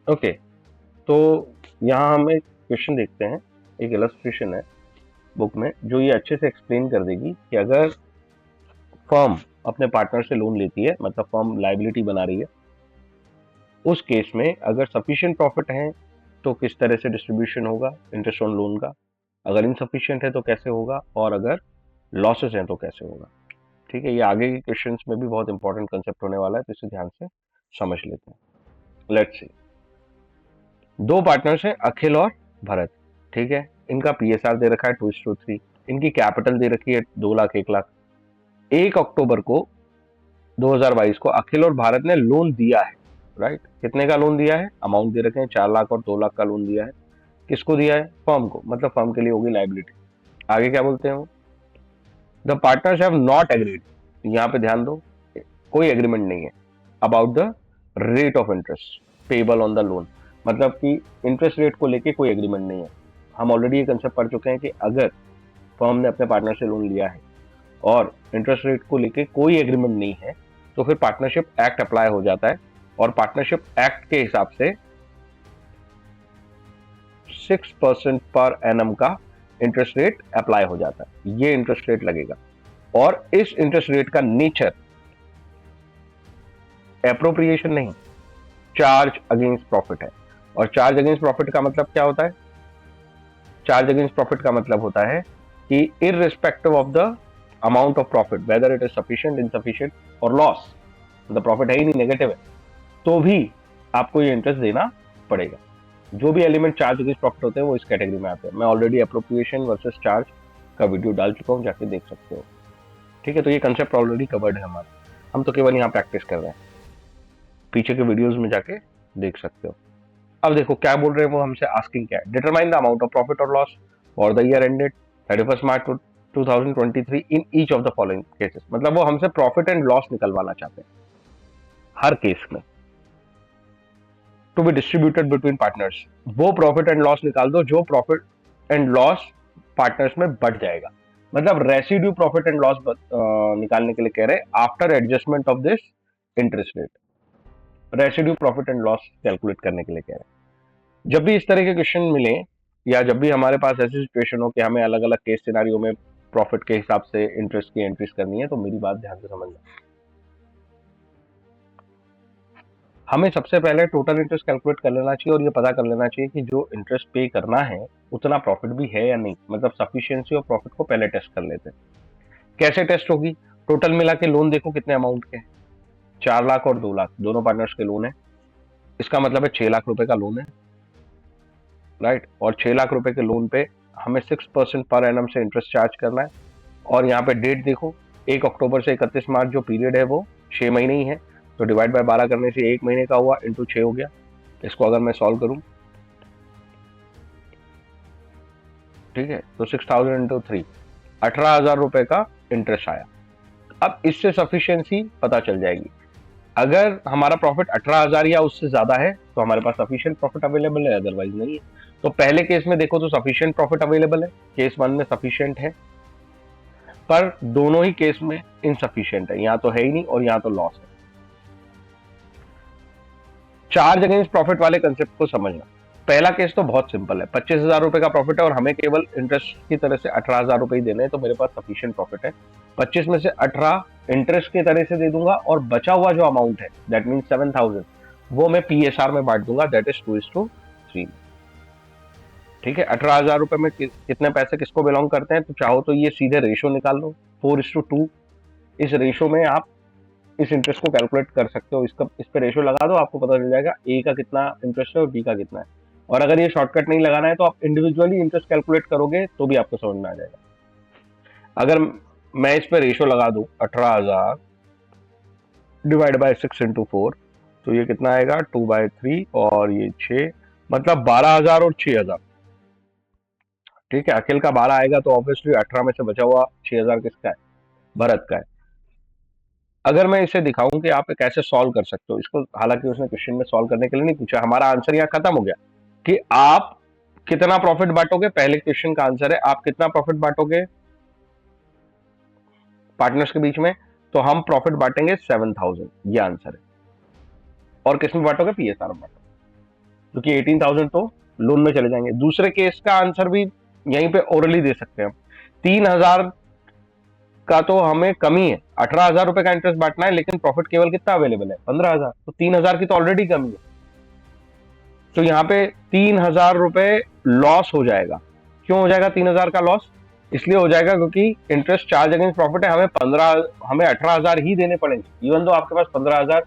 Okay, तो यहाँ हम एक क्वेश्चन देखते हैं, एक इलस्ट्रेशन है बुक में जो ये अच्छे से एक्सप्लेन कर देगी कि अगर फर्म अपने पार्टनर से लोन लेती है, मतलब फर्म लायबिलिटी बना रही है, उस केस में अगर सफिशिएंट प्रॉफिट है तो किस तरह से डिस्ट्रीब्यूशन होगा इंटरेस्ट ऑन लोन का, अगर इनसफिशिएंट है तो कैसे होगा, और अगर लॉसेस हैं तो कैसे होगा। ठीक है, ये आगे के क्वेश्चंस में भी बहुत इंपॉर्टेंट कंसेप्ट होने वाला है, तो इसे ध्यान से समझ लेते हैं। लेट्स सी, दो पार्टनर्स हैं अखिल और भरत। ठीक है, इनका पीएसआर दे रखा है 2:3, इनकी कैपिटल दे रखी है 2 लाख 1 लाख। 1 अक्टूबर को 2022 को अखिल और भारत ने लोन दिया है, राइट। कितने का लोन दिया है, अमाउंट दे रखे हैं 4 लाख और 2 लाख का लोन दिया है। किसको दिया है, फर्म को, मतलब फर्म के लिए होगी लाइबिलिटी। आगे क्या बोलते हैं वो, the partners have not agreed, यहाँ पे ध्यान दो, कोई एग्रीमेंट नहीं है about the rate of interest payable on the loan, मतलब कि इंटरेस्ट रेट को लेके कोई एग्रीमेंट नहीं है। हम ऑलरेडी ये कंसेप्ट पढ़ चुके हैं कि अगर फर्म ने अपने पार्टनर से लोन लिया है और इंटरेस्ट रेट को लेके कोई एग्रीमेंट नहीं है तो फिर पार्टनरशिप एक्ट अप्लाई हो जाता है, और पार्टनरशिप एक्ट के हिसाब से 6% पर एनम का इंटरेस्ट रेट अप्लाई हो जाता है। ये इंटरेस्ट रेट लगेगा, और इस इंटरेस्ट रेट का नेचर एप्रोप्रिएशन नहीं, चार्ज अगेंस्ट प्रॉफिट है। और चार्ज अगेंस्ट प्रॉफिट का मतलब क्या होता है, चार्ज अगेंस्ट प्रॉफिट का मतलब होता है कि irrespective of the amount of profit, whether it is sufficient, insufficient और लॉस, मतलब प्रॉफिट है ही नहीं, नेगेटिव है, तो भी आपको ये इंटरेस्ट देना पड़ेगा। जो भी एलिमेंट चार्ज अगेंस्ट प्रॉफिट होते हैं वो इस कैटेगरी में आते हैं। मैं ऑलरेडी एप्रोप्रिएशन वर्सेस चार्ज का वीडियो डाल चुका हूँ, जाके देख सकते हो। ठीक है, तो ये कंसेप्ट ऑलरेडी कवर्ड है हमारा, हम तो केवल यहाँ प्रैक्टिस कर रहे हैं, पीछे के वीडियोस में जाके देख सकते हो। अब देखो क्या बोल रहे हैं वो हमसे, आस्किंग क्या है, determine the amount of profit और loss for the year ended 31 March 2023 in each of the following cases, मतलब वो हमसे प्रॉफिट एंड लॉस निकलवाना चाहते हैं हर केस में, to be distributed between partners. वो प्रॉफिट एंड लॉस निकाल दो जो प्रॉफिट एंड लॉस पार्टनर्स में बढ़ जाएगा, मतलब रेसिड्यू प्रॉफिट एंड लॉस निकालने के लिए कह रहे हैं after adjustment of this interest rate, residue profit and loss calculate करने के लिए कह रहे हैं। जब भी इस तरह के क्वेश्चन मिले, या जब भी हमारे पास ऐसी सिचुएशन हो कि हमें अलग अलग केस सिनारियो में प्रॉफिट के हिसाब से इंटरेस्ट की एंट्रीज करनी है, तो मेरी बात ध्यान से समझना। हमें सबसे पहले टोटल इंटरेस्ट कैलकुलेट कर लेना चाहिए, और ये पता कर लेना चाहिए कि जो इंटरेस्ट पे करना है उतना प्रॉफिट भी है या नहीं, मतलब सफिशिएंसी ऑफ प्रॉफिट को पहले टेस्ट कर लेते हैं। कैसे टेस्ट होगी, टोटल मिला के लोन देखो कितने अमाउंट के, 4 लाख और 2 लाख दोनों पार्टनर्स के लोन है, इसका मतलब है 6 लाख रुपए का लोन है, राइट। और 6 लाख रुपए के लोन पे हमें 6% पर एनम से इंटरेस्ट चार्ज करना है। और यहाँ पे डेट देखो, 1 अक्टूबर से 31 मार्च जो पीरियड है वो 6 महीने ही है, तो डिवाइड बाय 12 करने से 1 महीने का हुआ, इंटू 6 हो गया। इसको अगर मैं सॉल्व करूं, ठीक है, तो 6000 इंटू 3, 18,000 रुपए का इंटरेस्ट आया। अब इससे सफिशियंसी पता चल जाएगी, अगर हमारा प्रॉफिट 18,000 या उससे ज्यादा है तो हमारे पास सफिशिएंट प्रॉफिट अवेलेबल है, अदरवाइज नहीं है। तो पहले केस में देखो तो सफिशिएंट प्रॉफिट अवेलेबल है, केस 1 में सफिशिएंट है, पर दोनों ही केस में इनसफिशिएंट है, यहाँ तो है ही नहीं और यहाँ तो लॉस है। चार्ज अगेंस्ट प्रॉफिट वाले कंसेप्ट को समझना, पहला केस तो बहुत सिंपल है, 25,000 रुपए का प्रॉफिट है और हमें केवल इंटरेस्ट की तरह से 18,000 रुपए ही देने हैं, तो मेरे पास सफिशिएंट प्रॉफिट है। 25 में से 18 इंटरेस्ट की तरह से दे दूंगा, और बचा हुआ जो अमाउंट है दैट मीन 7,000 वो मैं पीएसआर में बांट दूंगा, दैट इज 2:3। ठीक है, 18,000 रुपए में कितने पैसे किसको बिलोंग करते हैं, तो चाहो तो ये सीधे रेशो निकाल लो 4:2। इस रेशो में आप इस इंटरेस्ट को कैलकुलेट कर सकते हो, इसका इस पे रेशो लगा दो, आपको पता चल जाएगा ए का कितना इंटरेस्ट है और बी का कितना है। और अगर ये शॉर्टकट नहीं लगाना है तो आप इंडिविजुअली इंटरेस्ट कैलकुलेट करोगे तो भी आपको समझ में आ जाएगा। अगर मैं इस पे रेशो लगा दूं 18,000 डिवाइड बाय 6 इंटू 4, तो ये कितना आएगा 2/3, और ये 6, मतलब 12,000 और 6,000। ठीक है, अखिल का 12 आएगा तो ऑब्वियसली 18 में से बचा हुआ 6,000 किसका है, भरत का है। अगर मैं इसे दिखाऊं कि आप कैसे सॉल्व कर सकते हो इसको, हालांकि उसने क्वेश्चन में सॉल्व करने के लिए नहीं पूछा, हमारा आंसर यहाँ खत्म हो गया कि आप कितना प्रॉफिट बांटोगे। पहले क्वेश्चन का आंसर है आप कितना प्रॉफिट बांटोगे पार्टनर्स के बीच में, तो हम प्रॉफिट बांटेंगे 7,000, ये आंसर है। और किस में बांटोगे, पीएसआर में बांटोगे। क्योंकि 18,000 तो लोन में चले जाएंगे। दूसरे केस का आंसर भी यहीं पे ओरली दे सकते हैं हम। 3,000 का तो हमें कमी है, 18,000 रुपए का इंटरेस्ट बांटना है, लेकिन प्रॉफिट केवल कितना अवेलेबल है, 15,000। तो 3,000 की तो ऑलरेडी कमी है। तो यहाँ पे 3,000 रुपए लॉस हो जाएगा। क्यों हो जाएगा 3,000 का लॉस? इसलिए हो जाएगा क्योंकि इंटरेस्ट चार्ज अगेंस्ट प्रॉफिट है, हमें 18,000 ही देने पड़ेंगे, इवन तो आपके पास 15,000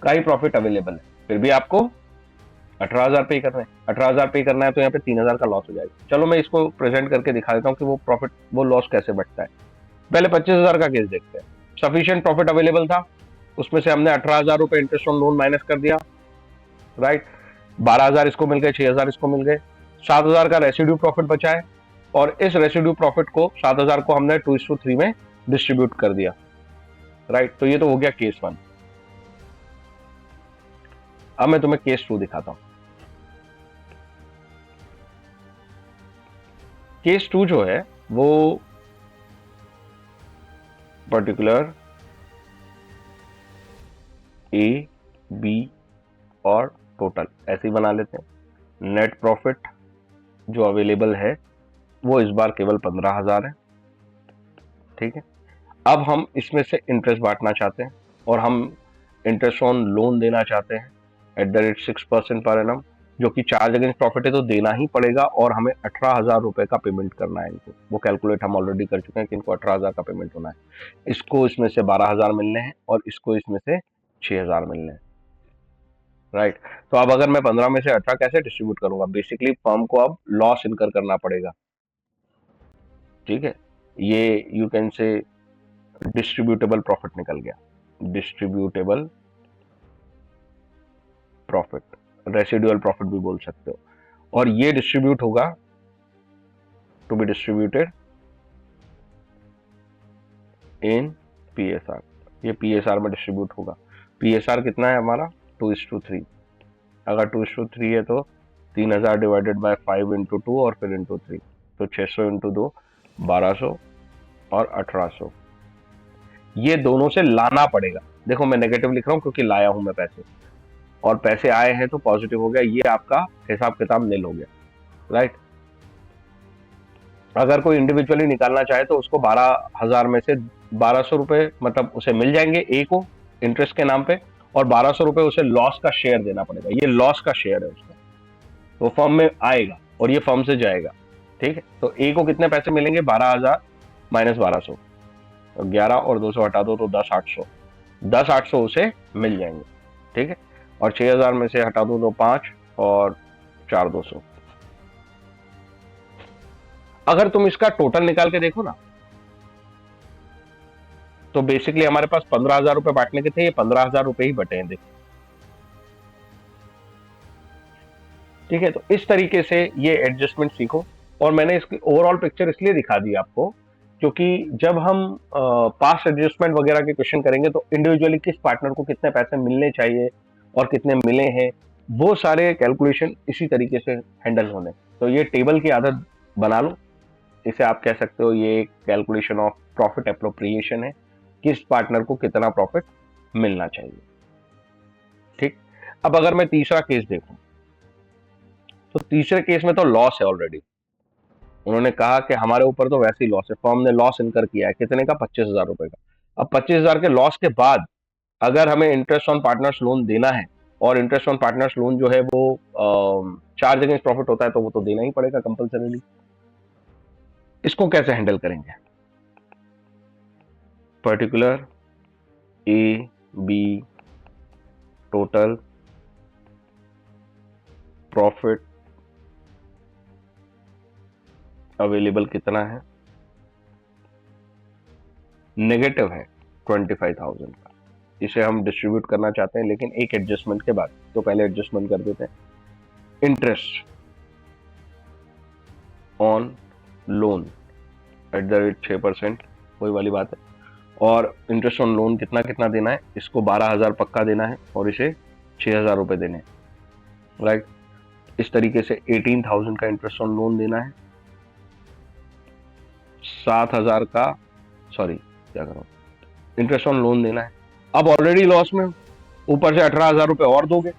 का ही प्रॉफिट अवेलेबल है, फिर भी आपको 18,000 पे करना है। 18,000 पे करना है तो यहाँ पे 3,000 का लॉस हो जाएगा। चलो मैं इसको प्रेजेंट करके दिखा देता हूँ कि वो लॉस कैसे बढ़ता है। पहले 25,000 का केस देखते हैं। सफिशिएंट प्रॉफिट अवेलेबल था, उसमें से हमने 18,000 रुपए इंटरेस्ट ऑन लोन माइनस कर दिया, राइट। 12,000 इसको मिल गए, 6,000 इसको मिल गए, 7,000 का रेसिड्यू प्रॉफिट बचा है, और इस रेसिड्यू प्रॉफिट को 7,000 को हमने 2:3 में डिस्ट्रीब्यूट कर दिया, राइट। तो ये तो हो गया केस 1। अब मैं तुम्हें केस 2 दिखाता हूं। केस 2 जो है वो पर्टिकुलर ए, बी और टोटल ऐसे ही बना लेते हैं। नेट प्रॉफिट जो अवेलेबल है वो इस बार केवल 15,000 है, ठीक है। अब हम इसमें से इंटरेस्ट बांटना चाहते हैं, और हम इंटरेस्ट ऑन लोन देना चाहते हैं @6% पर एनम, जो कि चार्ज अगेंस्ट प्रॉफिट है तो देना ही पड़ेगा, और हमें 18,000 रुपए का पेमेंट करना है इनको। वो कैलकुलेट हम ऑलरेडी कर चुके हैं कि इनको 18,000 का पेमेंट होना है। इसको इसमें से 12,000 मिलने हैं, और इसको इसमें से 6,000 मिलने हैं, राइट। तो अब अगर मैं 15 में से 18 कैसे डिस्ट्रीब्यूट करूंगा? बेसिकली फर्म को अब लॉस इनकर करना पड़ेगा, ठीक है। ये you can say distributable profit निकल गया, डिस्ट्रीब्यूटेबल प्रॉफिट, रेसिडुअल प्रॉफिट भी बोल सकते हो। और ये डिस्ट्रीब्यूट होगा, to be distributed in PSR. ये पीएसआर में डिस्ट्रीब्यूट होगा। पीएसआर कितना है हमारा? 2:3। अगर 2:3 है तो 3,000 डिवाइडेड बाय 5 इंटू 2 और फिर इंटू 3, तो 600 इंटू 2 1200 और 1800। ये दोनों से लाना पड़ेगा। देखो मैं नेगेटिव लिख रहा हूं क्योंकि लाया हूं मैं पैसे, और पैसे आए हैं तो पॉजिटिव हो गया, ये आपका हिसाब किताब नील हो गया, राइट। अगर कोई इंडिविजुअली निकालना चाहे तो उसको 12,000 में से 1,200 रुपए मतलब उसे मिल जाएंगे ए को इंटरेस्ट के नाम पे, और 1,200 रुपए उसे लॉस का शेयर देना पड़ेगा। ये लॉस का शेयर है उसका, वो फर्म में आएगा और ये फर्म से जाएगा, ठीक है। तो ए को कितने पैसे मिलेंगे? 12,000 माइनस 1,200, तो 11 और 200 हटा दो तो 10,800। 10,800 उसे मिल जाएंगे, ठीक है। और 6,000 में से हटा दो तो 5 और 4,200। अगर तुम इसका टोटल निकाल के देखो ना, तो बेसिकली हमारे पास 15,000 रुपए बांटने के थे, ये 15,000 रुपए ही बटे हैं, देखो, ठीक है। तो इस तरीके से ये एडजस्टमेंट सीखो। और मैंने इसकी ओवरऑल पिक्चर इसलिए दिखा दी आपको क्योंकि जब हम पास्ट एडजस्टमेंट वगैरह के क्वेश्चन करेंगे तो इंडिविजुअली किस पार्टनर को कितने पैसे मिलने चाहिए और कितने मिले हैं, वो सारे कैलकुलेशन इसी तरीके से हैंडल होने। तो ये टेबल की आदत बना लो, इसे आप कह सकते हो ये कैलकुलेशन ऑफ प्रॉफिट एप्रोप्रिएशन है, किस पार्टनर को कितना प्रॉफिट मिलना चाहिए, ठीक। अब अगर मैं तीसरा केस देखूं, तो तीसरे केस में तो लॉस है ऑलरेडी। उन्होंने कहा कि हमारे ऊपर तो वैसे ही लॉस है, फर्म ने लॉस इनकर किया है, कितने का? 25,000 रुपए का। अब 25,000 के लॉस के बाद अगर हमें इंटरेस्ट ऑन पार्टनर्स लोन देना है, और इंटरेस्ट ऑन पार्टनर्स लोन जो है वो चार्ज अगेंस्ट प्रॉफिट होता है, तो वो तो देना ही पड़ेगा कंपल्सरीली। इसको कैसे हैंडल करेंगे? पर्टिकुलर ए, बी, टोटल प्रॉफिट अवेलेबल कितना है? नेगेटिव है 25,000 का। इसे हम डिस्ट्रीब्यूट करना चाहते हैं, लेकिन एक एडजस्टमेंट के बाद। तो पहले एडजस्टमेंट कर देते हैं। इंटरेस्ट ऑन लोन @6%, वही वाली बात है। और इंटरेस्ट ऑन लोन कितना कितना देना है? इसको 12,000 पक्का देना है, और इसे 6,000 रुपए देने हैं, राइट। इस तरीके से 18,000 का इंटरेस्ट ऑन लोन देना है, 7,000 का, सॉरी क्या करो, इंटरेस्ट ऑन लोन देना है। अब ऑलरेडी लॉस में ऊपर से 18,000 रुपए और दोगे,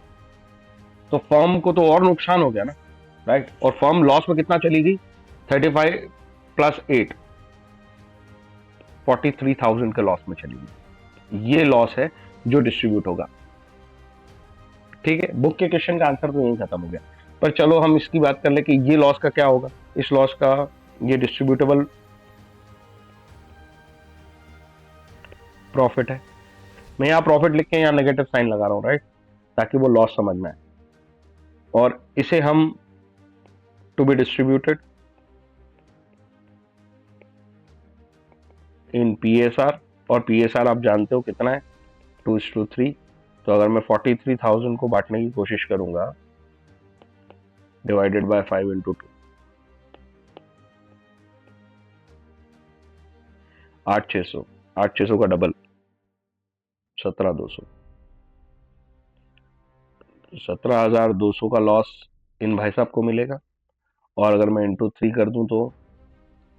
तो फर्म को तो और नुकसान हो गया ना, राइट। और फर्म लॉस में कितना चली गई, 35 प्लस 8, 43,000 के लॉस में चली गई। ये लॉस है जो डिस्ट्रीब्यूट होगा। ठीक है, बुक के क्वेश्चन का आंसर तो यही खत्म हो गया। पर चलो हम इसकी बात कर ले कि ये लॉस का क्या होगा। इस लॉस का, ये डिस्ट्रीब्यूटेबल प्रॉफिट है। मैं यहाँ प्रॉफिट लिख के यहाँ नेगेटिव साइन लगा रहा हूँ, राइट, ताकि वो लॉस समझ में आए। और इसे हम to be distributed in PSR, और पीएसआर आप जानते हो कितना है, 2:3। तो अगर मैं 43,000 को बांटने की कोशिश करूंगा, डिवाइडेड बाय 5 × 2, 8,600, 8,600 का डबल 17,200, 17,200 का लॉस इन भाई साहब को मिलेगा। और अगर मैं इंटू 3 कर दूं तो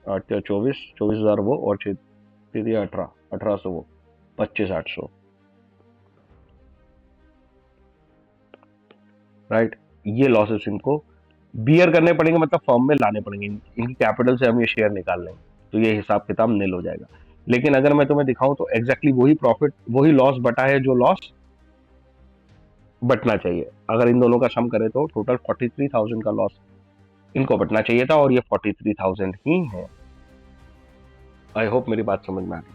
8 या 24, 24,000 वो, और 6 या 18, 1800 वो, 25,800, राइट। ये लॉसेस इनको बियर करने पड़ेंगे, मतलब फॉर्म में लाने पड़ेंगे। इनकी कैपिटल से हम ये शेयर निकाल लेंगे, तो ये हिसाब किताब नील हो जाएगा। लेकिन अगर मैं तुम्हें दिखाऊं तो एग्जैक्टली वही प्रॉफिट, वही लॉस बटा है जो लॉस बटना चाहिए। अगर इन दोनों का सम करें तो टोटल 43,000 का लॉस इनको बटना चाहिए था, और ये 43,000 ही है। आई होप मेरी बात समझ में आ गई।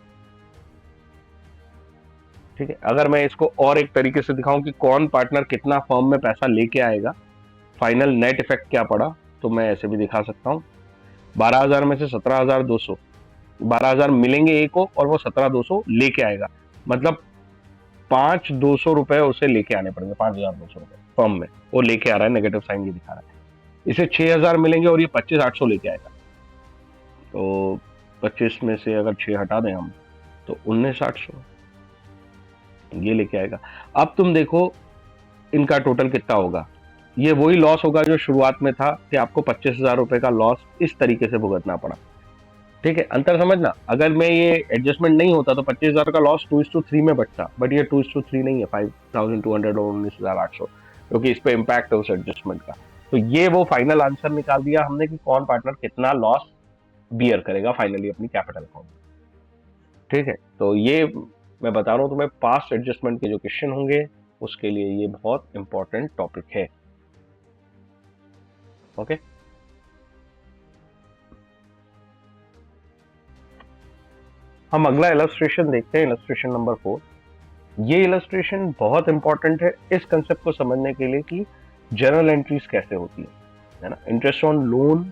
ठीक है, अगर मैं इसको और एक तरीके से दिखाऊं कि कौन पार्टनर कितना फर्म में पैसा लेके आएगा, फाइनल नेट इफेक्ट क्या पड़ा, तो मैं ऐसे भी दिखा सकता हूं। 12,000 में से 17,200, 12,000 मिलेंगे ए को, और वो 17,200 लेके आएगा। मतलब 5,200 रुपए उसे लेके आने पड़ेंगे, 5,200 रुपए फर्म में वो लेके आ रहा है, नेगेटिव साइन ये दिखा रहा है। इसे 6,000 मिलेंगे और ये 25,800 लेके आएगा। तो 25 में से अगर 6 हटा दें हम, तो 19,800 ये लेके आएगा। अब तुम देखो इनका टोटल कितना होगा। ये वही लॉस होगा जो शुरुआत में था कि आपको 25,000 रुपए का लॉस इस तरीके से भुगतना पड़ा। ठीक है, अंतर समझना। अगर मैं ये एडजस्टमेंट नहीं होता तो 25,000 का लॉस 2:3 में बचता, बट ये 2:3 नहीं है, 5,200 और 19,800, क्योंकि इस पे इम्पैक्ट है उस एडजस्टमेंट का। तो ये वो फाइनल आंसर निकाल दिया हमने कि कौन पार्टनर कितना लॉस बियर करेगा फाइनली अपनी कैपिटल अकाउंट। ठीक है, तो ये मैं बता रहा हूं तुम्हें, पास्ट एडजस्टमेंट के जो क्वेश्चन होंगे उसके लिए ये बहुत इंपॉर्टेंट टॉपिक है। ओके, हम अगला इलस्ट्रेशन देखते हैं, इलस्ट्रेशन नंबर 4। ये इलस्ट्रेशन बहुत इंपॉर्टेंट है इस कंसेप्ट को समझने के लिए कि जर्नल एंट्रीज कैसे होती है ना। Interest on loan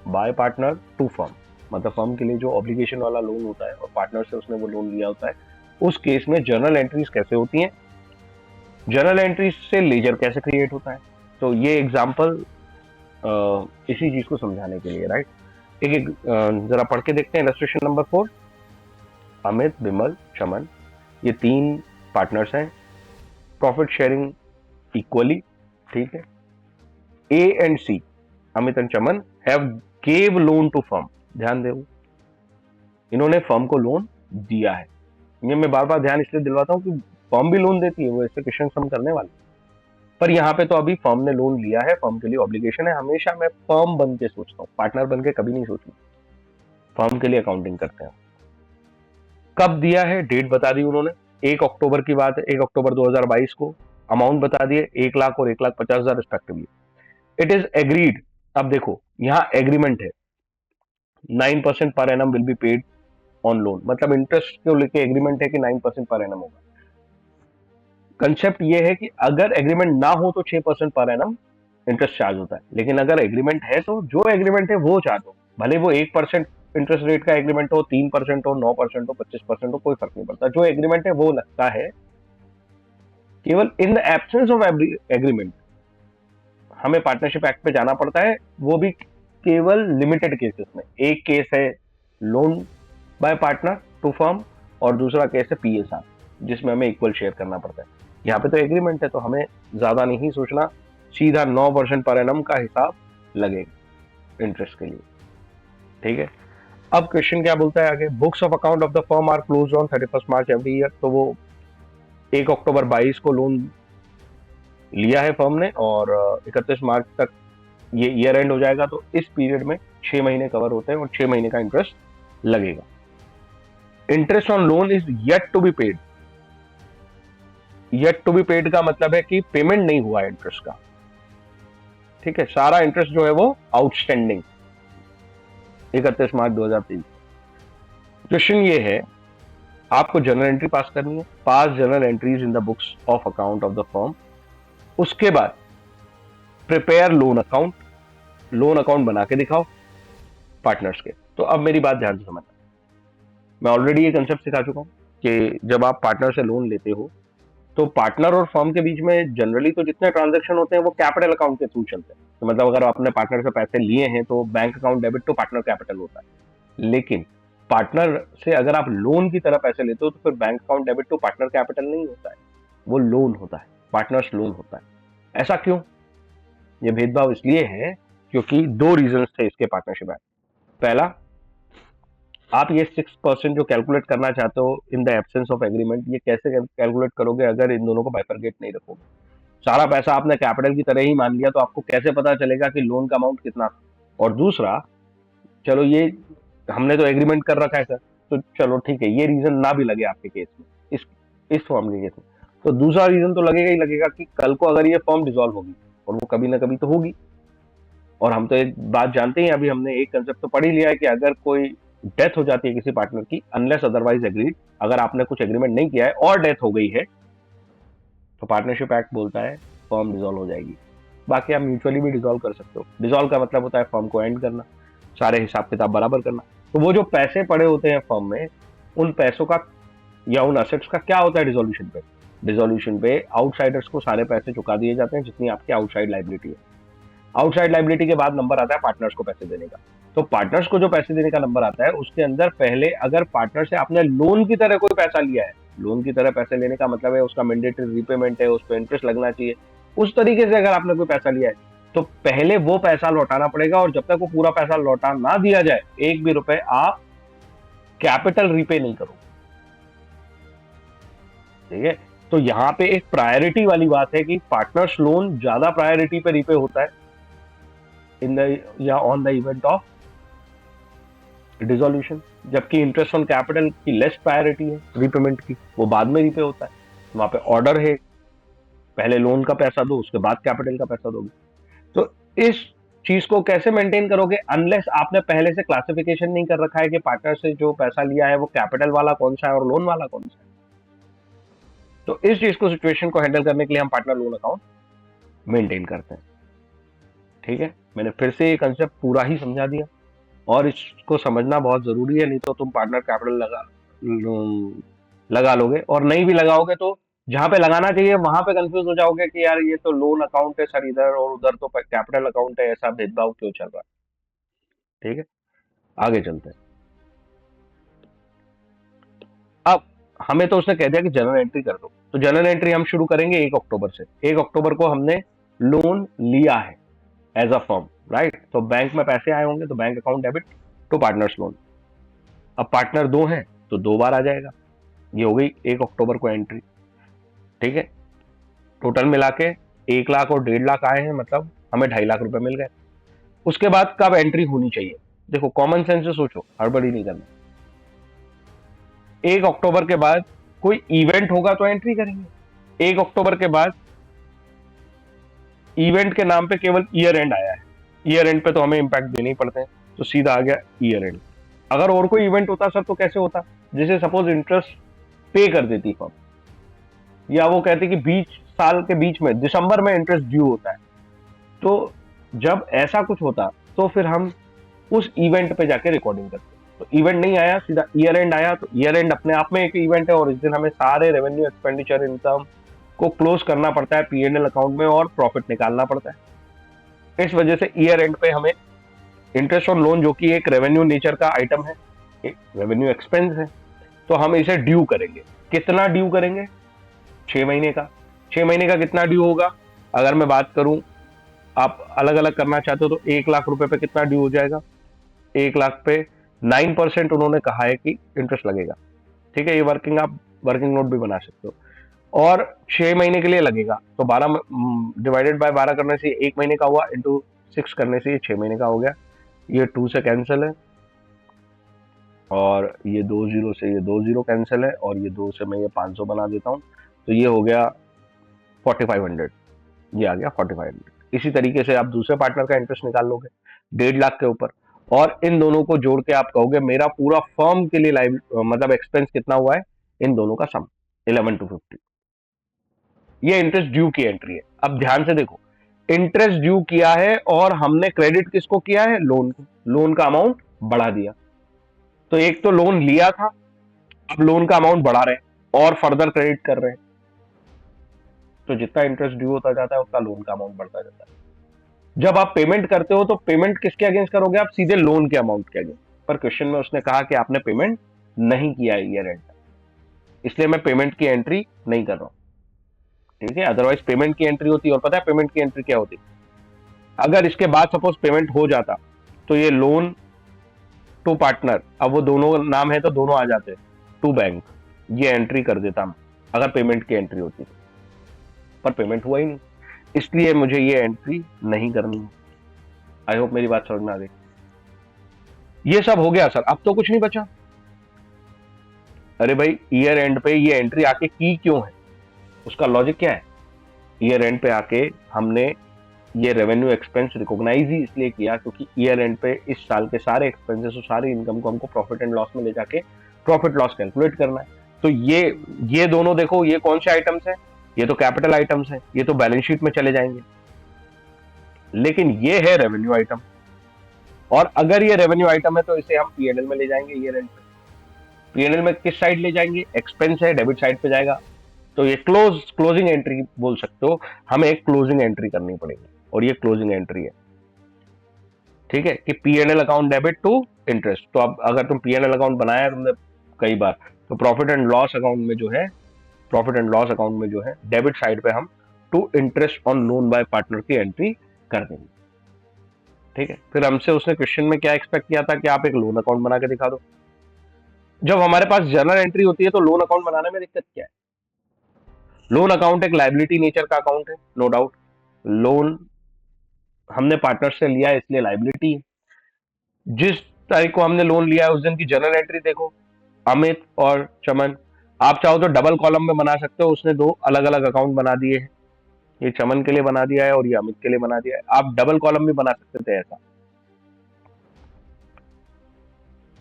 by partner to firm, मतलब फर्म के लिए जो ऑब्लिगेशन वाला लोन होता है और पार्टनर से उसने वो लोन लिया होता है, उस केस में जर्नल एंट्रीज कैसे होती हैं, जर्नल एंट्रीज से लेजर कैसे क्रिएट होता है। तो ये एग्जांपल इसी चीज को समझाने के लिए, राइट। एक जरा पढ़ के देखते हैं इलस्ट्रेशन नंबर 4। अमित, बिमल, चमन, ये 3 पार्टनर्स हैं, प्रॉफिट शेयरिंग इक्वली। ठीक है, A and C, Amit and Chaman, have gave loan to firm. ध्यान दो, इन्होंने फर्म को लोन दिया है। ये मैं बार बार ध्यान इसलिए दिलवाता हूं कि फर्म भी लोन देती है, वो ऐसे क्वेश्चन हम करने वाले, पर यहाँ पे तो अभी फर्म ने लोन लिया है, फर्म के लिए ऑब्लिगेशन है। हमेशा मैं फर्म बन के सोचता हूँ, पार्टनर बन के कभी नहीं सोचूं। फर्म के लिए अकाउंटिंग करते हैं। कब दिया है, डेट बता दी उन्होंने, 1 अक्टूबर की बात है, 1 अक्टूबर 2022 को। अमाउंट बता दिए 1 लाख और 1,50,000 रिस्पेक्टिवली। It is agreed. अब देखो यहाँ एग्रीमेंट है, 9% per annum will be paid on loan, मतलब इंटरेस्ट को लेके एग्रीमेंट है कि 9% पर एनम होगा। कंसेप्ट ये है कि अगर एग्रीमेंट ना हो तो 6% पर एनम इंटरेस्ट चार्ज होता है, लेकिन अगर एग्रीमेंट है तो जो एग्रीमेंट है वो चार्ज हो, भले वो 1% इंटरेस्ट रेट का एग्रीमेंट हो, 3% हो, 9% हो, 25% हो, कोई फर्क नहीं पड़ता। जो एग्रीमेंट है वो लगता है। केवल in the absence of agreement हमें पार्टनरशिप एक्ट पे जाना पड़ता है, वो भी केवल लिमिटेड केसेस में। एक केस है loan by partner to firm, और दूसरा केस है पीएसआर, जिसमें हमें इक्वल शेयर करना पड़ता है। यहाँ पे तो एग्रीमेंट है, तो हमें ज्यादा नहीं सोचना, सीधा 9% पर एनम का हिसाब लगेगा इंटरेस्ट के लिए। ठीक है, अब क्वेश्चन क्या बोलता है आगे, books of account of the firm are closed on 31 March every year. तो वो 1 अक्टूबर 22 को लोन लिया है फर्म ने और 31 मार्च तक ये ईयर एंड हो जाएगा, तो इस पीरियड में 6 महीने कवर होते हैं और 6 महीने का इंटरेस्ट लगेगा। Interest on loan is yet to be paid. Yet to be paid का मतलब है कि पेमेंट नहीं हुआ है इंटरेस्ट का, ठीक है, सारा इंटरेस्ट जो है वो आउटस्टैंडिंग 31 मार्च 2023। क्वेश्चन ये है, आपको जर्नल एंट्री पास करनी है, पास journal entries in the books of account of the firm. उसके बाद prepare loan account, loan account बना के दिखाओ पार्टनर्स के। तो अब मेरी बात ध्यान से समझना, मैं ऑलरेडी ये कंसेप्ट सिखा चुका हूं कि जब आप पार्टनर से लोन लेते हो तो पार्टनर और फर्म के बीच में जनरली तो जितने ट्रांजैक्शन होते हैं वो कैपिटल अकाउंट के थ्रू चलते हैं। तो मतलब अगर आपने पार्टनर से पैसे लिए हैं तो bank account debit to partner capital होता है। लेकिन पार्टनर से अगर आप लोन की तरह पैसे लेते हो तो फिर bank account debit to partner capital नहीं होता है, वो लोन होता है, पार्टनर्स लोन होता है। ऐसा क्यों? ये भेदभाव इसलिए है क्योंकि दो रीजंस थे इसके पार्टनरशिप एक्ट। पहला, आप ये 6% जो कैलकुलेट करना चाहते हो in the absence of agreement, ये कैसे कैलकुलेट करोगे अगर इन दोनों को बाइफरगेट नहीं रखोगे? सारा पैसा आपने कैपिटल की तरह ही मान लिया तो आपको कैसे पता चलेगा कि लोन का अमाउंट कितना था? और दूसरा, चलो ये हमने तो एग्रीमेंट कर रखा है सर, तो चलो ठीक है, ये रीजन ना भी लगे आपके केस में, इस फॉर्म के केस में, तो दूसरा रीजन तो लगेगा ही लगेगा कि कल को अगर ये फॉर्म डिसॉल्व होगी, और वो कभी ना कभी तो होगी, और हम तो एक बात जानते हैं, अभी हमने एक कंसेप्ट तो पढ़ ही लिया है कि अगर कोई डेथ हो जाती है किसी पार्टनर की, अनलेस अदरवाइज एग्रीड, अगर आपने कुछ एग्रीमेंट नहीं किया है और डेथ हो गई है तो पार्टनरशिप एक्ट बोलता है फर्म डिसॉल्व हो जाएगी। बाकी आप म्यूचुअली भी डिसॉल्व कर सकते हो। डिसॉल्व का मतलब होता है फर्म को एंड करना, सारे हिसाब किताब बराबर करना। तो वो जो पैसे पड़े होते हैं फर्म में, उन पैसों का या उन असेट्स का क्या होता है डिसोल्यूशन पे? डिसोल्यूशन पे आउटसाइडर्स को सारे पैसे चुका दिए जाते हैं जितनी आपकी आउटसाइड लाइबिलिटी है। आउटसाइड लाइबिलिटी के बाद नंबर आता है पार्टनर्स को पैसे देने का। तो पार्टनर्स को जो पैसे देने का नंबर आता है उसके अंदर पहले अगर पार्टनर से आपने लोन की तरह कोई पैसा लिया है, लोन की तरह पैसे लेने का मतलब है उसका मैंडेटरी रीपेमेंट है, उस पर इंटरेस्ट लगना चाहिए, उस तरीके से अगर आपने कोई पैसा लिया है तो पहले वो पैसा लौटाना पड़ेगा, और जब तक वो पूरा पैसा लौटा ना दिया जाए एक भी रुपए आप कैपिटल रीपे नहीं करो, ठीक है। तो यहाँ पे एक प्रायोरिटी वाली बात है कि पार्टनर्स लोन ज्यादा प्रायोरिटी पे रीपे होता है इन द या on the event of dissolution, जबकि इंटरेस्ट ऑन कैपिटल की लेस प्रायोरिटी है रीपेमेंट की, वो बाद में रीपे होता है। वहां पे ऑर्डर है, पहले लोन का पैसा दो उसके बाद कैपिटल का पैसा दोगे। तो इस चीज को कैसे मेंटेन करोगे अनलेस आपने पहले से क्लासिफिकेशन नहीं कर रखा है कि पार्टनर से जो पैसा लिया है वो कैपिटल वाला कौन सा है और लोन वाला कौन सा है। तो इस चीज को, सिचुएशन को हैंडल करने के लिए हम पार्टनर लोन अकाउंट मेंटेन करते हैं, ठीक है। मैंने फिर से ये कंसेप्ट पूरा ही समझा दिया, और इसको समझना बहुत जरूरी है, नहीं तो तुम पार्टनर कैपिटल लगा लोगे, और नहीं भी लगाओगे तो जहां पे लगाना चाहिए वहां पे कंफ्यूज हो जाओगे कि यार ये तो लोन अकाउंट है सर इधर, और उधर तो कैपिटल अकाउंट है, ऐसा भेदभाव क्यों चल रहा है? ठीक है, आगे चलते हैं। अब हमें तो उसने कह दिया कि जर्नल एंट्री कर दो, तो जर्नल एंट्री हम शुरू करेंगे 1 अक्टूबर से। 1 अक्टूबर को हमने लोन लिया है एज अ फर्म, राइट। तो बैंक में पैसे आए होंगे तो bank account debit to partners loan. अब पार्टनर 2 हैं तो 2 बार आ जाएगा, ये हो गई 1 अक्टूबर को एंट्री, ठीक है। टोटल मिला के 1 लाख और 1.5 लाख आए हैं, मतलब हमें 2.5 लाख रुपए मिल गए। उसके बाद कब एंट्री होनी चाहिए? देखो कॉमन सेंस से सोचो, हड़बड़ी नहीं करना। 1 अक्टूबर के बाद कोई इवेंट होगा तो एंट्री करेंगे। 1 अक्टूबर के बाद इवेंट के नाम पे केवल ईयर एंड आया है, ईयर एंड पे तो हमें इंपैक्ट देने ही पड़ते हैं, तो सीधा आ गया ईयर एंड। अगर और कोई इवेंट होता सर तो कैसे होता? जैसे सपोज इंटरेस्ट पे कर देती फर्म, या वो कहते कि बीच साल के बीच में दिसंबर में इंटरेस्ट ड्यू होता है, तो जब ऐसा कुछ होता तो फिर हम उस इवेंट पे जाके रिकॉर्डिंग करते। तो इवेंट नहीं आया, सीधा ईयर एंड आया, तो ईयर एंड अपने आप में एक इवेंट है, और इस दिन हमें सारे रेवेन्यू एक्सपेंडिचर इनकम को क्लोज करना पड़ता है P&L अकाउंट में, और प्रॉफिट निकालना पड़ता है। इस वजह से ईयर एंड पे हमें इंटरेस्ट ऑन लोन, जो कि एक रेवेन्यू नेचर का आइटम है, एक रेवेन्यू एक्सपेंस है, तो हम इसे ड्यू करेंगे। कितना ड्यू करेंगे? 6 महीने का। 6 महीने का कितना ड्यू होगा? अगर मैं बात करूं, आप अलग अलग करना चाहते हो तो 1 लाख रुपए पे कितना ड्यू हो जाएगा? 1 लाख पे 9% उन्होंने कहा है कि इंटरेस्ट लगेगा, ठीक है। ये वर्किंग, आप वर्किंग नोट भी बना सकते हो। और 6 महीने के लिए लगेगा, तो 12 डिवाइडेड बाय 12 करने से 1 महीने का हुआ, इंटू 6 करने से ये 6 महीने का हो गया। ये 2 से कैंसिल है, और ये 2 जीरो से ये 2 जीरो कैंसिल है, और ये 2 से मैं ये 500 बना देता हूँ, तो ये हो गया 4500, ये आ गया 4500। इसी तरीके से आप दूसरे पार्टनर का इंटरेस्ट निकाल लोगे 1.5 लाख के ऊपर, और इन दोनों को जोड़ के आप कहोगे मेरा पूरा फर्म के लिए मतलब एक्सपेंस कितना हुआ है, इन दोनों का सम 11,250। ये इंटरेस्ट ड्यू की एंट्री है। अब ध्यान से देखो, इंटरेस्ट ड्यू किया है और हमने क्रेडिट किसको किया है, लोन को, लोन का अमाउंट बढ़ा दिया। तो एक तो लोन लिया था, अब लोन का अमाउंट बढ़ा रहे हैं और फर्दर क्रेडिट कर रहे हैं, तो जितना इंटरेस्ट ड्यू होता जाता है उतना लोन का अमाउंट बढ़ता जाता है। जब आप पेमेंट करते हो तो पेमेंट किसके अगेंस्ट करोगे, आप सीधे लोन के अमाउंट के अगेंस्ट। पर क्वेश्चन में उसने कहा कि आपने पेमेंट नहीं किया ईयर एंड, इसलिए मैं पेमेंट की एंट्री नहीं कर रहा हूं, ठीक है। अदरवाइज पेमेंट की एंट्री होती है, और पता है पेमेंट की एंट्री क्या होती, अगर इसके बाद सपोज पेमेंट हो जाता तो ये लोन टू पार्टनर, अब वो दोनों नाम है तो दोनों आ जाते, टू बैंक, ये एंट्री कर देता मैं अगर पेमेंट की एंट्री होती, पर पेमेंट हुआ ही नहीं, इसलिए मुझे ये एंट्री नहीं करनी है। आई होप मेरी बात समझ में आ गई। ये सब हो गया सर, अब तो कुछ नहीं बचा। अरे भाई ईयर एंड पे ये एंट्री आके की क्यों है, उसका लॉजिक क्या है। ईयर एंड पे आके हमने ये रेवेन्यू एक्सपेंस रिकॉग्नाइज ही इसलिए किया क्योंकि ईयर एंड पे इस साल के सारे एक्सपेंसेस और सारी इनकम को हमको प्रॉफिट एंड लॉस में ले जाके प्रॉफिट लॉस कैलकुलेट करना है। तो ये दोनों देखो, ये कौन से आइटम्स हैं, ये तो कैपिटल आइटम्स हैं, ये तो बैलेंस शीट में चले जाएंगे, लेकिन ये है रेवेन्यू आइटम, और अगर ये रेवेन्यू आइटम है तो इसे हम पीएनएल में ले जाएंगे। ईयर एंड पे पीएनएल में किस साइड ले जाएंगे, एक्सपेंस है, डेबिट साइड पे जाएगा, तो ये क्लोजिंग एंट्री बोल सकते हो, हमें एक क्लोजिंग एंट्री करनी पड़ेगी, और ये क्लोजिंग एंट्री है, ठीक है, कि PNL account debit to interest. तो अब अगर तुम पीएनएल अकाउंट बनाया तुमने कई बार, तो प्रॉफिट एंड लॉस अकाउंट में जो है, प्रॉफिट एंड लॉस अकाउंट में जो है डेबिट साइड पे हम to interest on loan by partner की एंट्री कर देंगे, ठीक है। फिर हमसे उसने क्वेश्चन में क्या एक्सपेक्ट किया था कि आप एक लोन अकाउंट बना के दिखा दो। जब हमारे पास जर्नल एंट्री होती है तो लोन अकाउंट बनाने में दिक्कत क्या है। लोन अकाउंट एक लायबिलिटी नेचर का अकाउंट है, नो डाउट, लोन हमने पार्टनर से लिया है इसलिए लायबिलिटी है। जिस तारीख को हमने लोन लिया है उस दिन की जर्नल एंट्री देखो, अमित और चमन, आप चाहो तो डबल कॉलम में बना सकते हो, उसने दो अलग अलग अकाउंट बना दिए हैं, ये चमन के लिए बना दिया है और ये अमित के लिए बना दिया है। आप डबल कॉलम भी बना सकते थे ऐसा,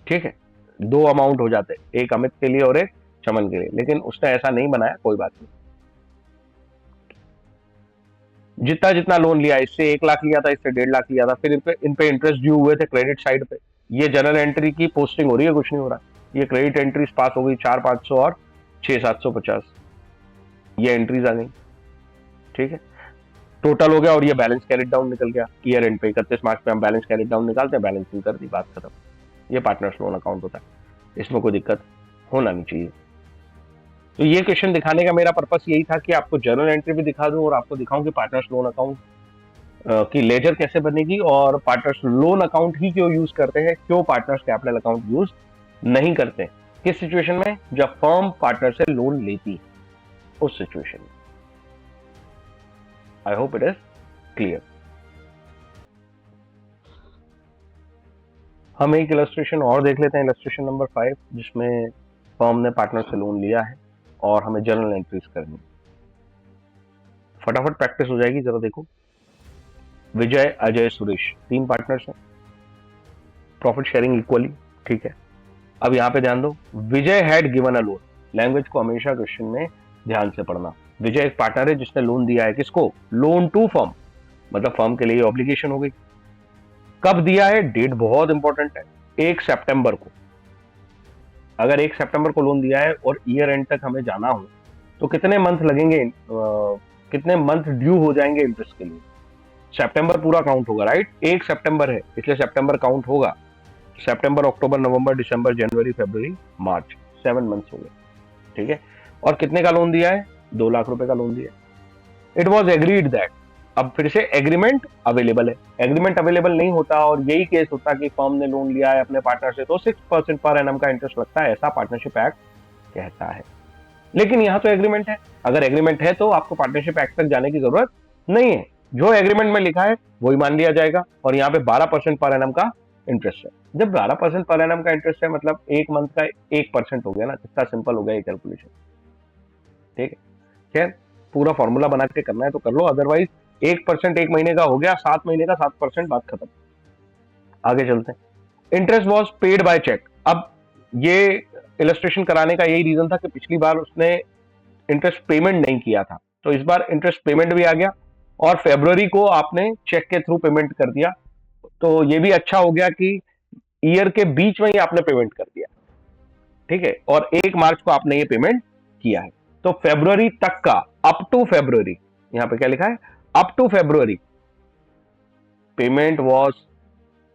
ठीक है, दो अमाउंट हो जाते, एक अमित के लिए और एक चमन के लिए, लेकिन उसने ऐसा नहीं बनाया, कोई बात नहीं। जितना जितना लोन लिया, इससे 1 लाख लिया था, इससे 1.5 लाख लिया था, फिर इन पे इंटरेस्ट ड्यू हुए थे क्रेडिट साइड पे, ये जनरल एंट्री की पोस्टिंग हो रही है, कुछ नहीं हो रहा, ये क्रेडिट एंट्रीज पास हो गई 4,500 और 6,750, ये एंट्रीज आ गई, ठीक है, टोटल हो गया, और ये बैलेंस कैरिड डाउन निकल गया ईयर एंड पे। 31 मार्च पे हम बैलेंस कैरिड डाउन निकालते हैं, बैलेंसिंग कर दी, बात खत्म। ये पार्टनर्स लोन अकाउंट होता है, इसमें कोई दिक्कत होना नहीं चाहिए। तो ये क्वेश्चन दिखाने का मेरा पर्पस यही था कि आपको जर्नल एंट्री भी दिखा दूं और आपको दिखाऊं कि पार्टनर्स लोन अकाउंट की लेजर कैसे बनेगी, और पार्टनर्स लोन अकाउंट ही क्यों यूज करते हैं, क्यों पार्टनर्स कैपिटल अकाउंट यूज नहीं करते, किस सिचुएशन में, जब फर्म पार्टनर से लोन लेती है, उस सिचुएशन में। I hope it is clear. हम एक इलस्ट्रेशन और देख लेते हैं, इलस्ट्रेशन नंबर 5, जिसमें फर्म ने पार्टनर से लोन लिया है और हमें जर्नल एंट्रीज करनी है। फटाफट प्रैक्टिस हो जाएगी, जरा देखो। विजय, अजय, सुरेश, 3 पार्टनर्स हैं, प्रॉफिट शेयरिंग इक्वली, ठीक है। अब यहां पे ध्यान दो, Vijay had given a loan, language को हमेशा क्वेश्चन में ध्यान से पढ़ना। विजय एक पार्टनर है जिसने लोन दिया है, किसको, लोन टू फर्म, मतलब फर्म के लिए ऑब्लिगेशन हो गई। कब दिया है, डेट बहुत इंपॉर्टेंट है, 1 सितंबर को। अगर 1 सितंबर को लोन दिया है और ईयर एंड तक हमें जाना हो तो कितने मंथ लगेंगे, कितने मंथ ड्यू हो जाएंगे इंटरेस्ट के लिए, सितंबर पूरा काउंट होगा, राइट। 1 सितंबर है इसलिए सितंबर काउंट होगा, सितंबर, अक्टूबर, नवंबर, दिसंबर, जनवरी, फरवरी, मार्च, 7 मंथ्स हो गए, ठीक है। और कितने का लोन दिया है, 2 लाख रुपए का लोन दिया है। इट वॉज एग्रीड दैट, अब फिर से एग्रीमेंट अवेलेबल है, एग्रीमेंट अवेलेबल नहीं होता और यही केस होता कि फर्म ने लोन लिया है अपने पार्टनर से तो 6% पर एनम का इंटरेस्ट लगता है, ऐसा पार्टनरशिप एक्ट कहता है, लेकिन यहां तो एग्रीमेंट है, अगर एग्रीमेंट है तो आपको पार्टनरशिप एक्ट तक जाने की जरूरत नहीं है, जो एग्रीमेंट में लिखा है वही मान लिया जाएगा। और यहाँ पे 12% पर एनम का इंटरेस्ट है। जब 12% पर एनम का इंटरेस्ट है मतलब एक मंथ का 1% हो गया ना, कितना सिंपल हो गया ये कैलकुलेशन। ठीक है, खैर पूरा फॉर्मूला बना के करना है तो कर लो, अदरवाइज 1% एक महीने का हो गया, 7 महीने का 7%, बात खत्म। आगे चलते हैं। Interest was paid by cheque. अब ये इलस्ट्रेशन कराने का यही रीजन था कि पिछली बार उसने इंटरेस्ट पेमेंट नहीं किया था, तो इस बार इंटरेस्ट पेमेंट भी आ गया और फरवरी को आपने चेक के थ्रू पेमेंट कर दिया। तो ये भी अच्छा हो गया कि ईयर के बीच में ही आपने पेमेंट कर दिया। ठीक है, और 1 मार्च को आपने ये पेमेंट किया है। तो फरवरी तक का, अप टू फरवरी, यहां पे क्या लिखा है, up to February payment was,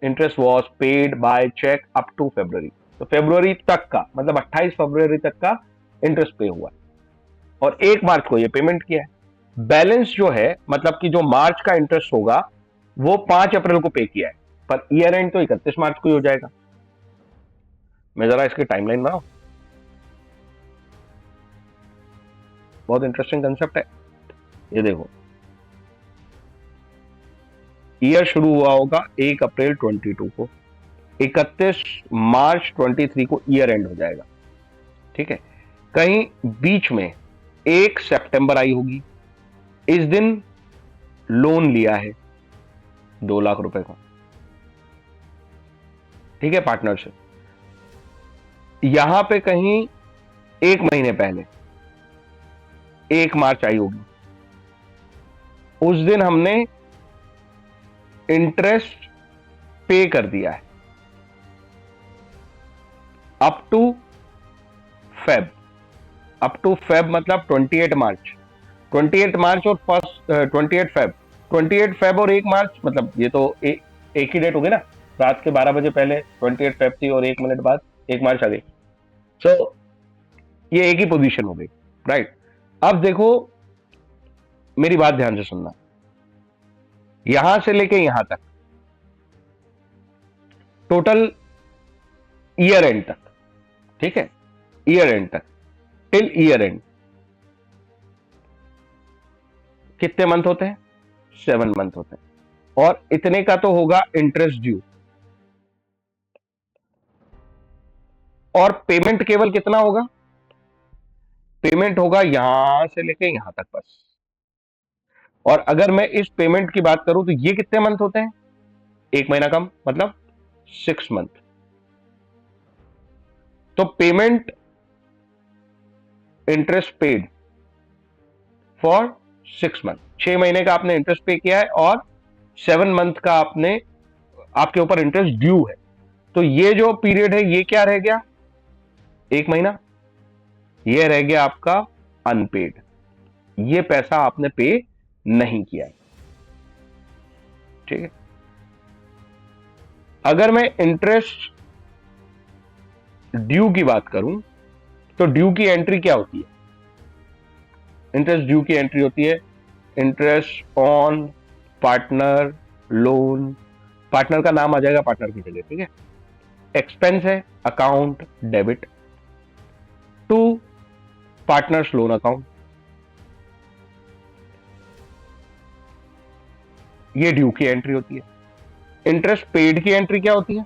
interest was paid by cheque up to February. तो फरवरी तक का मतलब 28 फरवरी तक का इंटरेस्ट पे हुआ है और 1 मार्च को ये पेमेंट किया है। बैलेंस जो है मतलब कि जो मार्च का इंटरेस्ट होगा वो 5 अप्रैल को पे किया है, पर ईयर एंड तो 31 मार्च को ही हो जाएगा। मैं जरा इसकी टाइमलाइन बनाऊं, बहुत इंटरेस्टिंग कंसेप्ट है ये। देखो, ईयर शुरू हुआ होगा 1 अप्रैल 22 को, 31 मार्च 23 को ईयर एंड हो जाएगा। ठीक है, कहीं बीच में 1 सितंबर आई होगी, इस दिन लोन लिया है 2 लाख रुपए का। ठीक है, पार्टनर से यहां पे कहीं 1 महीने पहले 1 मार्च आई होगी, उस दिन हमने इंटरेस्ट पे कर दिया है up to Feb. Up to Feb मतलब 28 मार्च, 28 मार्च और 28 फेब, 28 फेब और 1 मार्च, मतलब ये तो एक ही डेट होगी ना, रात के 12 बजे पहले 28 फेब थी और 1 मिनट बाद 1 मार्च आ गई। सो ये एक ही पोजीशन हो गई, राइट। अब देखो, मेरी बात ध्यान से सुनना, यहां से लेके यहां तक टोटल ईयर एंड तक, ठीक है, ईयर एंड तक, टिल ईयर एंड कितने मंथ होते हैं, 7 मंथ होते हैं, और इतने का तो होगा इंटरेस्ट ड्यू, और पेमेंट केवल कितना होगा, पेमेंट होगा यहां से लेके यहां तक बस। और अगर मैं इस पेमेंट की बात करूं तो ये कितने मंथ होते हैं, 1 महीना कम, मतलब 6 मंथ। तो payment interest paid for 6 month, 6 महीने का आपने इंटरेस्ट पे किया है और 7 मंथ का आपने, आपके ऊपर इंटरेस्ट ड्यू है। तो ये जो पीरियड है ये क्या रह गया, 1 महीना, ये रह गया आपका अनपेड, ये पैसा आपने पे नहीं किया है। ठीक है, अगर मैं इंटरेस्ट ड्यू की बात करूं तो ड्यू की एंट्री क्या होती है, इंटरेस्ट ड्यू की एंट्री होती है interest on partner loan, partner का नाम आ जाएगा पार्टनर की जगह। ठीक है, एक्सपेंस है account debit to partners loan account, ये ड्यू की एंट्री होती है। इंटरेस्ट पेड की एंट्री क्या होती है,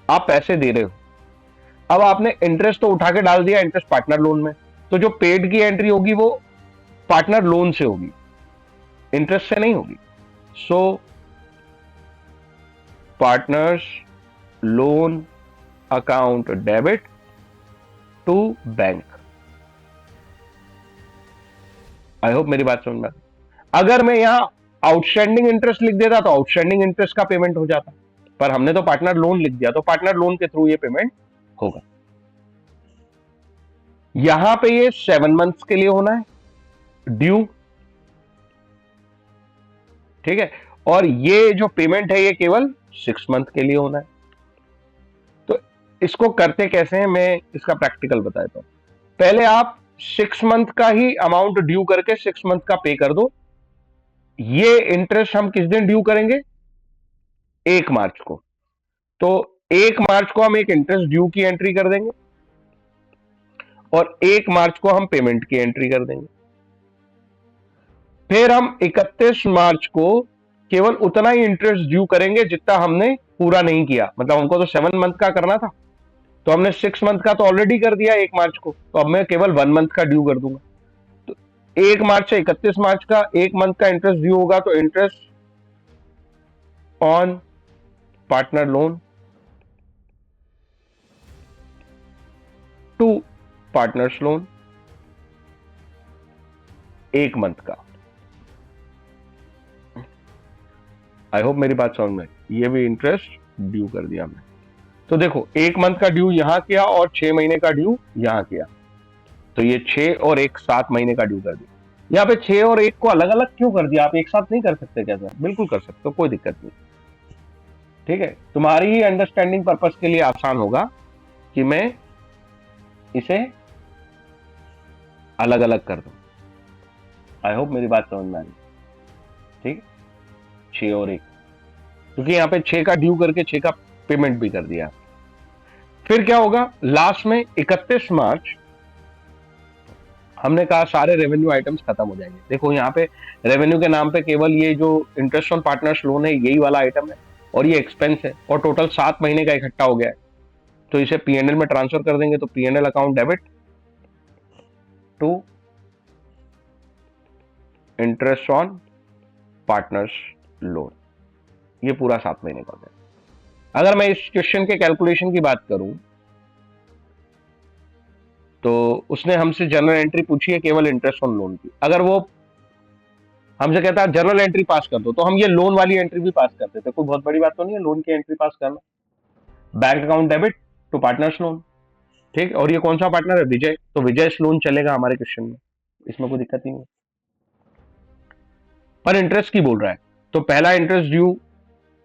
आप पैसे दे रहे हो, अब आपने इंटरेस्ट तो उठा के डाल दिया इंटरेस्ट पार्टनर लोन में, तो जो पेड की एंट्री होगी वो पार्टनर लोन से होगी, इंटरेस्ट से नहीं होगी। So partners loan account debit to bank. I hope मेरी बात समझ में। अगर मैं यहां आउटस्टैंडिंग इंटरेस्ट लिख देता तो आउटस्टैंडिंग इंटरेस्ट का पेमेंट हो जाता, पर हमने तो पार्टनर लोन लिख दिया, तो पार्टनर लोन के थ्रू ये पेमेंट होगा। यहां पे ये 7 मंथ्स के लिए होना है ड्यू। ठीक है, और ये जो पेमेंट है ये केवल 6 मंथ के लिए होना है। तो इसको करते कैसे हैं, मैं इसका प्रैक्टिकल बता देता हूं। पहले आप 6 मंथ का ही अमाउंट ड्यू करके 6 मंथ का पे कर दो। ये इंटरेस्ट हम किस दिन ड्यू करेंगे, 1 मार्च को। तो 1 मार्च को हम एक इंटरेस्ट ड्यू की एंट्री कर देंगे और 1 मार्च को हम पेमेंट की एंट्री कर देंगे। फिर हम 31 मार्च को केवल उतना ही इंटरेस्ट ड्यू करेंगे जितना हमने पूरा नहीं किया, मतलब हमको तो 7 मंथ का करना था, तो हमने 6 मंथ का तो ऑलरेडी कर दिया 1 मार्च को, तो अब मैं केवल 1 मंथ का ड्यू कर दूंगा। तो 1 मार्च से 31 मार्च का 1 मंथ का इंटरेस्ट ड्यू होगा, तो interest on partner loan to partners loan 1 month का। आई होप मेरी बात समझ में, ये भी इंटरेस्ट ड्यू कर दिया हमने। तो देखो 1 मंथ का ड्यू यहां किया और 6 महीने का ड्यू यहां किया, तो ये 6 और 1 7 महीने का ड्यू कर दिया। यहाँ पे 6 और 1 को अलग अलग क्यों कर दिया? आप एक साथ नहीं कर सकते क्या सर? बिल्कुल कर सकते हो, कोई दिक्कत नहीं। ठीक है, तुम्हारी ही अंडरस्टैंडिंग पर्पस के लिए आसान होगा कि मैं इसे अलग अलग कर दूं। आई होप मेरी बात समझ में आ रही। ठीक, 6 और 1, क्योंकि यहाँ पे 6 का ड्यू करके 6 का पेमेंट भी कर दिया। फिर क्या होगा लास्ट में 31 मार्च, हमने कहा सारे रेवेन्यू आइटम्स खत्म हो जाएंगे। देखो यहाँ पे रेवेन्यू के नाम पे केवल ये जो इंटरेस्ट ऑन पार्टनर्स लोन है यही वाला आइटम है, और ये एक्सपेंस है, और टोटल 7 महीने का इकट्ठा हो गया है, तो इसे पीएनएल में ट्रांसफर कर देंगे। तो PNL account debit to interest on partners loan, ये पूरा 7 महीने का हो गया। अगर मैं इस क्वेश्चन के कैलकुलेशन की बात करूं तो उसने हमसे जनरल एंट्री पूछी है केवल इंटरेस्ट ऑन लोन की। अगर वो हमसे कहता है जनरल एंट्री पास कर दो, तो हम ये लोन वाली एंट्री भी पास कर देते, कोई बहुत बड़ी बात तो नहीं है लोन की एंट्री पास करना। Bank account debit to partners loan, ठीक, और ये कौन सा पार्टनर है? विजय, तो विजय लोन चलेगा हमारे क्वेश्चन में, इसमें कोई दिक्कत नहीं है। पर इंटरेस्ट की बोल रहा है, तो पहला इंटरेस्ट ड्यू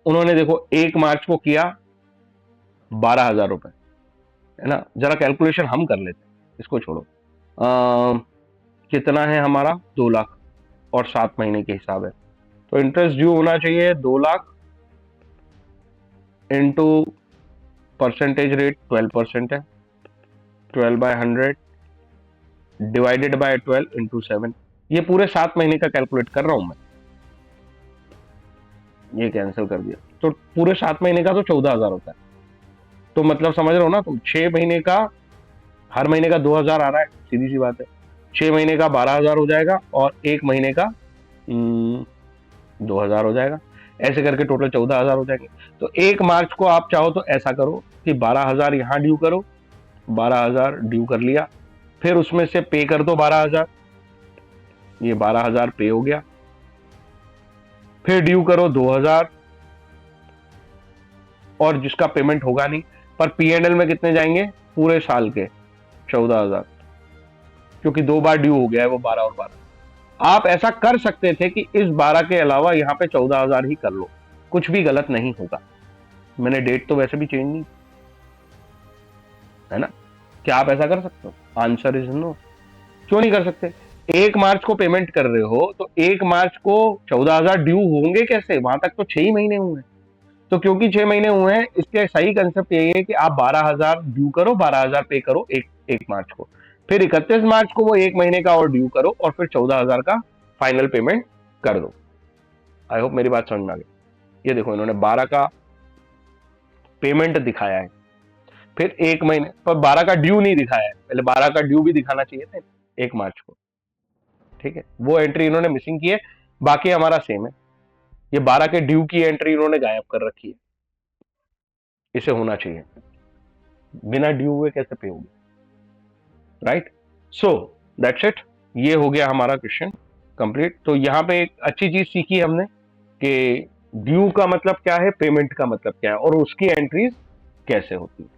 उन्होंने देखो 1 मार्च को किया 12,000 रुपए, है ना। जरा कैलकुलेशन हम कर लेते हैं, इसको छोड़ो। कितना है हमारा? 2 लाख, और 7 महीने के हिसाब है, तो इंटरेस्ट ड्यू होना चाहिए 2 लाख इंटू परसेंटेज रेट 12% है, 12/100 डिवाइडेड बाय 12 इंटू 7। ये पूरे 7 महीने का कैलकुलेट कर रहा हूं मैं, ये कैंसिल कर दिया, तो पूरे 7 महीने का तो 14,000 होता है। तो मतलब समझ रहे हो ना तुम, 6 महीने का, हर महीने का 2,000 आ रहा है, सीधी सी बात है। 6 महीने का 12,000 हो जाएगा, और 1 महीने का 2,000 हो जाएगा, ऐसे करके टोटल 14,000 हो जाएंगे। तो 1 मार्च को आप चाहो तो ऐसा करो कि 12,000 यहां ड्यू करो, 12,000 ड्यू कर लिया, फिर उसमें से पे कर दो 12,000, ये 12,000 पे हो गया, फिर ड्यू करो 2,000, और जिसका पेमेंट होगा नहीं, पर पीएनएल में कितने जाएंगे? पूरे साल के 14,000, क्योंकि 2 बार ड्यू हो गया है वो 12 और 12। आप ऐसा कर सकते थे कि इस 12 के अलावा यहाँ पे 14,000 ही कर लो, कुछ भी गलत नहीं होगा। मैंने डेट तो वैसे भी चेंज नहीं, है ना। क्या आप ऐसा कर सकते हो? Answer is no. क्यों नहीं कर सकते? 1 मार्च को पेमेंट कर रहे हो, तो 1 मार्च को 14,000 ड्यू होंगे कैसे? वहां तक तो 6 ही महीने हुए हैं। तो क्योंकि 6 महीने हुए हैं, इसके सही कंसेप्ट यही है कि आप 12,000 ड्यू करो, 12,000 पे करो 1 मार्च को, फिर 31 मार्च को वो 1 महीने का और ड्यू करो, और फिर 14,000 का फाइनल पेमेंट कर दो। आई होप मेरी बात समझ में आ गई। ये देखो इन्होंने 12 का पेमेंट दिखाया है, फिर 1 महीने पर 12 का ड्यू नहीं दिखाया है, पहले 12 का ड्यू भी दिखाना चाहिए था 1 मार्च को। ठीक है, वो एंट्री इन्होंने मिसिंग की है, बाकी हमारा सेम है। ये 12 के ड्यू की एंट्री इन्होंने गायब कर रखी है, इसे होना चाहिए, बिना ड्यू हुए कैसे पे होगी, राइट। सो दैट्स इट, ये हो गया हमारा क्वेश्चन कंप्लीट। तो यहाँ पे एक अच्छी चीज सीखी हमने कि ड्यू का मतलब क्या है, पेमेंट का मतलब क्या है, और उसकी एंट्रीज कैसे होती है।